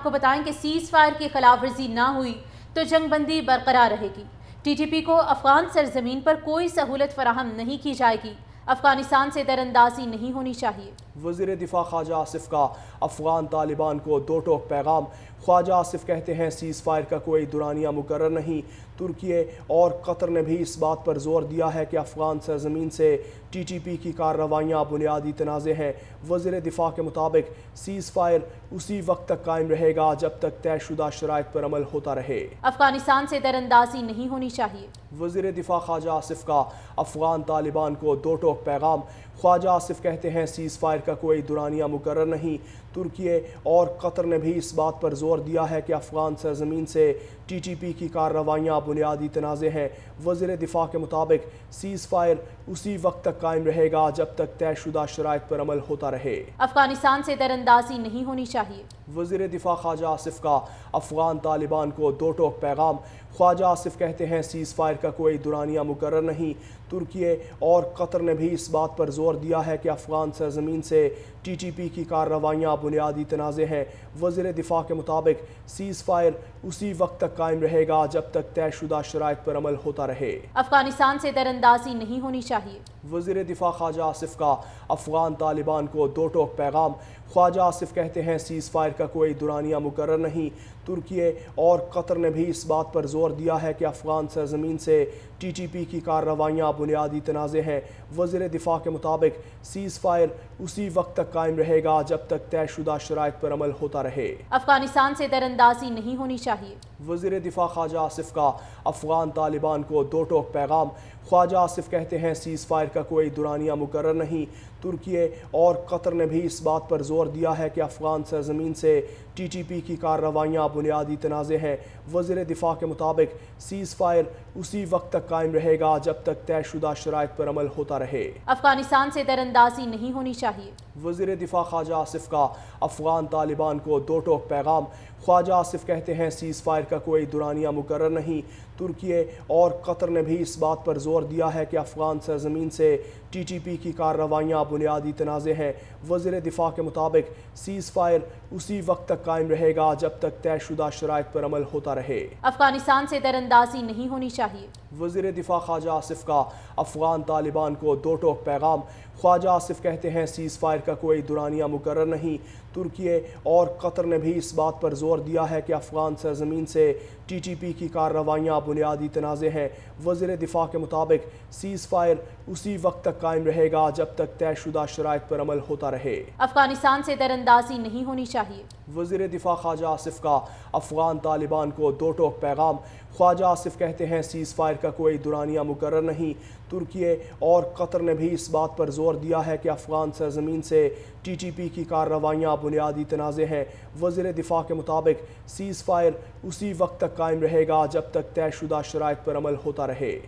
آپ کو بتائیں کہ سیز فائر کی خلاف ورزی نہ ہوئی تو جنگ بندی برقرار رہے گی۔ ٹی ٹی پی کو افغان سرزمین پر کوئی سہولت فراہم نہیں کی جائے گی۔ افغانستان سے در اندازی نہیں ہونی چاہیے۔ وزیر دفاع خواجہ آصف کا افغان طالبان کو دو ٹوک پیغام۔ خواجہ آصف کہتے ہیں سیز فائر کا کوئی دورانیہ مقرر نہیں۔ ترکیے اور قطر نے بھی اس بات پر زور دیا ہے کہ افغان سرزمین سے ٹی ٹی پی کی کارروائیاں بنیادی تنازع ہیں۔ وزیر دفاع کے مطابق سیز فائر اسی وقت تک قائم رہے گا جب تک طے شدہ شرائط پر عمل ہوتا رہے۔ افغانستان سے در اندازی نہیں ہونی چاہیے۔ وزیر دفاع خواجہ آصف کا افغان طالبان کو دو ٹوک پیغام۔ خواجہ آصف کہتے ہیں سیز فائر کا کوئی دورانیہ مقرر نہیں۔ ترکیے اور قطر نے بھی اس بات پر زور دیا ہے کہ افغان سرزمین سے ٹی ٹی پی کی کارروائیاں بنیادی تنازع ہیں۔ وزیر دفاع کے مطابق سیز فائر اسی وقت تک قائم رہے گا جب تک طے شدہ شرائط پر عمل ہوتا رہے۔ افغانستان سے در اندازی نہیں ہونی چاہیے۔ وزیر دفاع خواجہ آصف کا افغان طالبان کو دو ٹوک پیغام۔ خواجہ آصف کہتے ہیں سیز فائر کا کوئی دورانیہ مقرر نہیں۔ ترکیے اور قطر نے بھی اس بات پر زور دیا ہے کہ افغان سرزمین سے ٹی ٹی پی کی کارروائیاں بنیادی تنازع ہیں۔ وزیر دفاع کے مطابق سیز فائر اسی وقت تک قائم رہے گا جب تک طے شدہ شرائط پر عمل ہوتا رہے۔ افغانستان سے در اندازی نہیں ہونی چاہیے۔ وزیر دفاع خواجہ آصف کا افغان طالبان کو دو ٹوک پیغام۔ خواجہ آصف کہتے ہیں سیز فائر کا کوئی دورانیہ مقرر نہیں۔ ترکیے اور قطر نے بھی اس بات پر زور دیا ہے کہ افغان سرزمین سے ٹی ٹی پی کی کارروائیاں بنیادی تنازع ہیں۔ وزیر دفاع کے مطابق سیز فائر اسی وقت تک قائم رہے گا جب تک طے شدہ شرائط پر عمل ہوتا رہے۔ افغانستان سے در اندازی نہیں ہونی چاہیے۔ وزیر دفاع خواجہ آصف کا افغان طالبان کو دو ٹوک پیغام۔ خواجہ آصف کہتے ہیں سیز فائر کا کوئی دورانیہ مقرر نہیں۔ ترکیے اور قطر نے بھی اس بات پر زور دیا ہے کہ افغان سرزمین سے ٹی ٹی پی کی کارروائیاں بنیادی تنازع ہیں۔ وزیر دفاع کے مطابق سیز فائر اسی وقت تک قائم رہے گا جب تک طے شدہ شرائط پر عمل ہوتا رہے۔ افغانستان سے در اندازی نہیں ہونی چاہیے۔ وزیر دفاع خواجہ آصف کا افغان طالبان کو دو ٹوک پیغام۔ خواجہ آصف کہتے ہیں سیز فائر کا کوئی دورانیہ مقرر نہیں۔ ترکیے اور قطر نے بھی اس بات پر زور دیا ہے کہ افغان سرزمین سے ٹی ٹی پی کی کارروائیاں بنیادی تنازع ہیں۔ وزیر دفاع کے مطابق سیز فائر اسی وقت تک قائم رہے گا جب تک طے شدہ شرائط پر عمل ہوتا رہے۔ افغانستان سے در اندازی نہیں ہونی چاہیے۔ وزیر دفاع خواجہ آصف کا افغان طالبان کو دو ٹوک پیغام۔ خواجہ آصف کہتے ہیں سیز فائر کا کوئی دورانیہ مقرر نہیں۔ ترکیے اور قطر نے بھی اس بات پر زور دیا ہے کہ افغان سرزمین سے ٹی ٹی پی کی کارروائیاں بنیادی تنازع ہیں۔ وزیر دفاع کے مطابق سیز فائر اسی وقت تک قائم رہے گا جب تک طے شدہ شرائط پر عمل ہوتا رہے۔ افغانستان سے در اندازی نہیں ہونی چاہیے۔ وزیر دفاع خواجہ آصف کا افغان طالبان کو دو ٹوک پیغام۔ خواجہ آصف کہتے ہیں سیز فائر کا کوئی دورانیہ مقرر نہیں۔ ترکیے اور قطر نے بھی اس بات پر زور دیا ہے کہ افغان سرزمین سے ٹی ٹی پی کی کارروائیاں بنیادی تنازع ہیں۔ وزیر دفاع کے مطابق سیز فائر اسی وقت تک قائم رہے گا جب تک طے شدہ شرائط پر عمل ہوتا رہے۔